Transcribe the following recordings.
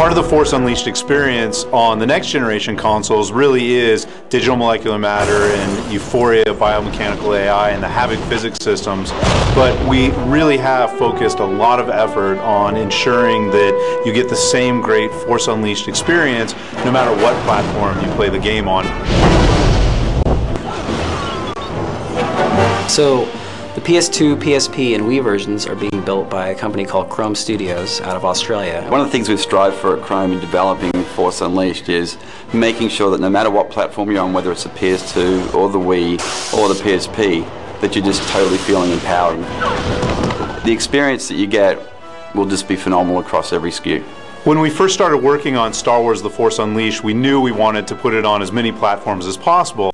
Part of the Force Unleashed experience on the next generation consoles really is digital molecular matter and Euphoria biomechanical AI and the Havoc physics systems, but we really have focused a lot of effort on ensuring that you get the same great Force Unleashed experience no matter what platform you play the game on. So the PS2, PSP, and Wii versions are being built by a company called Chrome Studios out of Australia. One of the things we've strived for at Chrome in developing Force Unleashed is making sure that no matter what platform you're on, whether it's the PS2 or the Wii or the PSP, that you're just totally feeling empowered. The experience that you get will just be phenomenal across every SKU. When we first started working on Star Wars The Force Unleashed, we knew we wanted to put it on as many platforms as possible.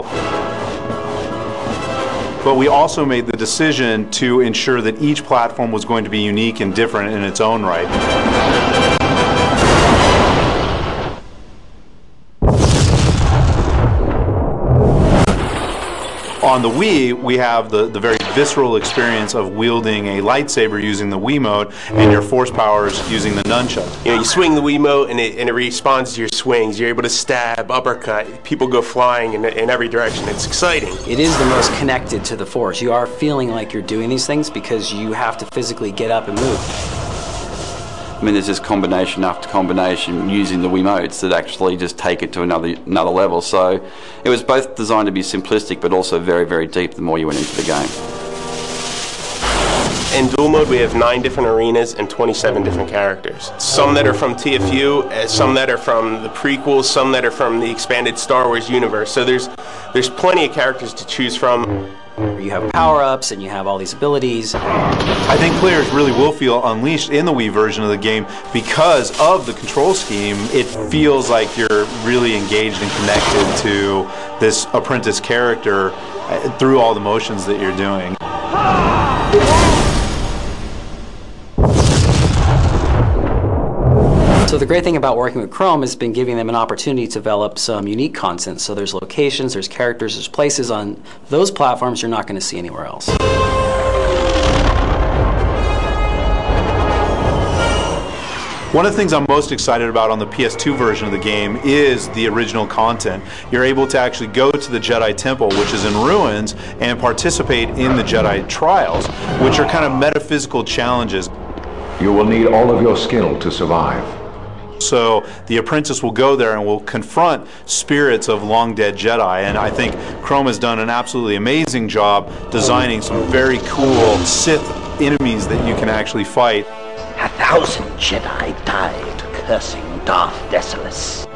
But we also made the decision to ensure that each platform was going to be unique and different in its own right. On the Wii, we have the very visceral experience of wielding a lightsaber using the Wiimote and your force powers using the nunchuck. You know, you swing the Wiimote and it responds to your swings. You're able to stab, uppercut, people go flying in every direction. It's exciting. It is the most connected to the Force. You are feeling like you're doing these things because you have to physically get up and move. I mean, there's just combination after combination using the Wiimotes that actually just take it to another level. So it was both designed to be simplistic but also very, very deep the more you went into the game. In dual mode, we have 9 different arenas and 27 different characters. Some that are from TFU, some that are from the prequels, some that are from the expanded Star Wars universe. So there's plenty of characters to choose from. You have power-ups and you have all these abilities. I think players really will feel unleashed in the Wii version of the game because of the control scheme. It feels like you're really engaged and connected to this apprentice character through all the motions that you're doing. So the great thing about working with Chrome has been giving them an opportunity to develop some unique content. So there's locations, there's characters, there's places on those platforms you're not going to see anywhere else. One of the things I'm most excited about on the PS2 version of the game is the original content. You're able to actually go to the Jedi Temple, which is in ruins, and participate in the Jedi Trials, which are kind of metaphysical challenges. You will need all of your skill to survive. So the apprentice will go there and will confront spirits of long-dead Jedi, and I think Chrome has done an absolutely amazing job designing some very cool Sith enemies that you can actually fight. 1,000 Jedi died cursing Darth Decimus.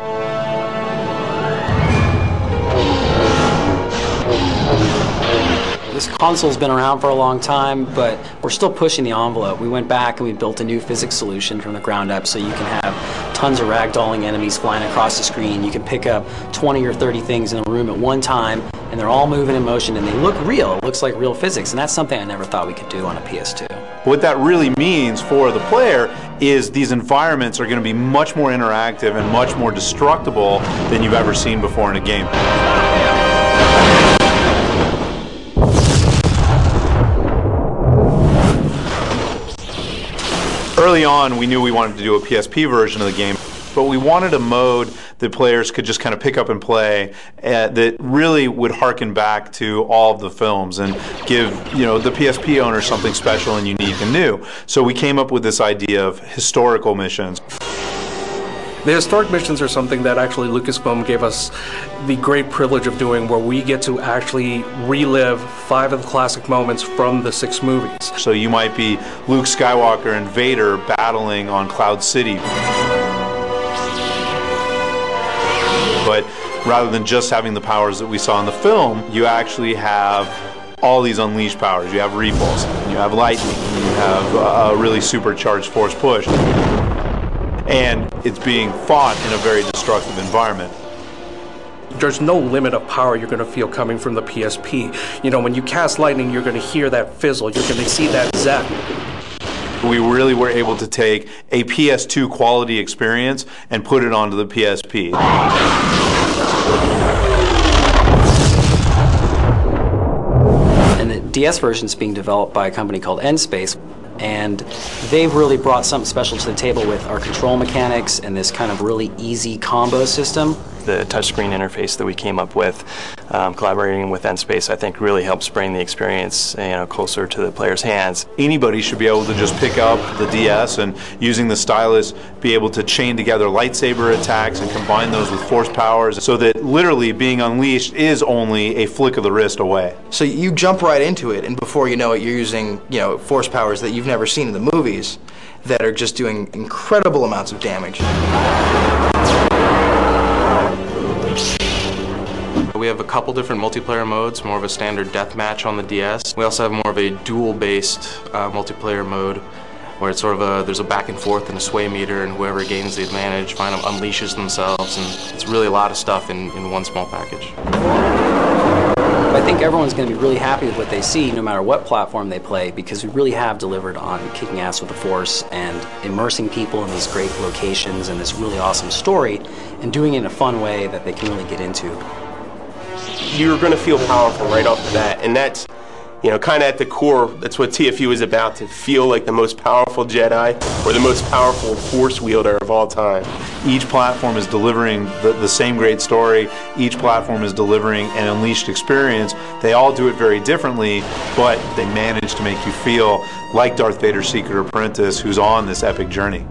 This console's been around for a long time, but we're still pushing the envelope. We went back and we built a new physics solution from the ground up so you can have tons of ragdolling enemies flying across the screen. You can pick up 20 or 30 things in a room at one time, and they're all moving in motion, and they look real. It looks like real physics, and that's something I never thought we could do on a PS2. What that really means for the player is these environments are going to be much more interactive and much more destructible than you've ever seen before in a game. Early on, we knew we wanted to do a PSP version of the game, but we wanted a mode that players could just kind of pick up and play that really would harken back to all of the films and give, the PSP owner something special and unique and new. So we came up with this idea of historical missions. The historic missions are something that actually Lucasfilm gave us the great privilege of doing, where we get to actually relive 5 of the classic moments from the 6 movies. So you might be Luke Skywalker and Vader battling on Cloud City. But rather than just having the powers that we saw in the film, you actually have all these unleashed powers. You have repulse, you have lightning, you have a really supercharged force push. And it's being fought in a very destructive environment. There's no limit of power you're going to feel coming from the PSP. When you cast lightning, you're going to hear that fizzle, you're going to see that zap. We really were able to take a PS2 quality experience and put it onto the PSP. And the DS version is being developed by a company called N-Space. And they've really brought something special to the table with our control mechanics and this kind of really easy combo system. The touchscreen interface that we came up with, collaborating with Nspace, I think really helps bring the experience closer to the player's hands. Anybody should be able to just pick up the DS and using the stylus be able to chain together lightsaber attacks and combine those with force powers so that literally being unleashed is only a flick of the wrist away. So you jump right into it, and before you know it, you're using force powers that you've never seen in the movies that are just doing incredible amounts of damage. We have a couple different multiplayer modes, more of a standard deathmatch on the DS. We also have more of a duel-based multiplayer mode where it's sort of there's a back and forth and a sway meter, and whoever gains the advantage kind of unleashes themselves, and it's really a lot of stuff in one small package. I think everyone's going to be really happy with what they see, no matter what platform they play, because we really have delivered on kicking ass with the Force and immersing people in these great locations and this really awesome story, and doing it in a fun way that they can really get into. You're going to feel powerful right off the bat, and that's, kind of at the core, that's what TFU is about, to feel like the most powerful Jedi or the most powerful Force wielder of all time. Each platform is delivering the same great story. Each platform is delivering an unleashed experience. They all do it very differently, but they manage to make you feel like Darth Vader's secret apprentice who's on this epic journey.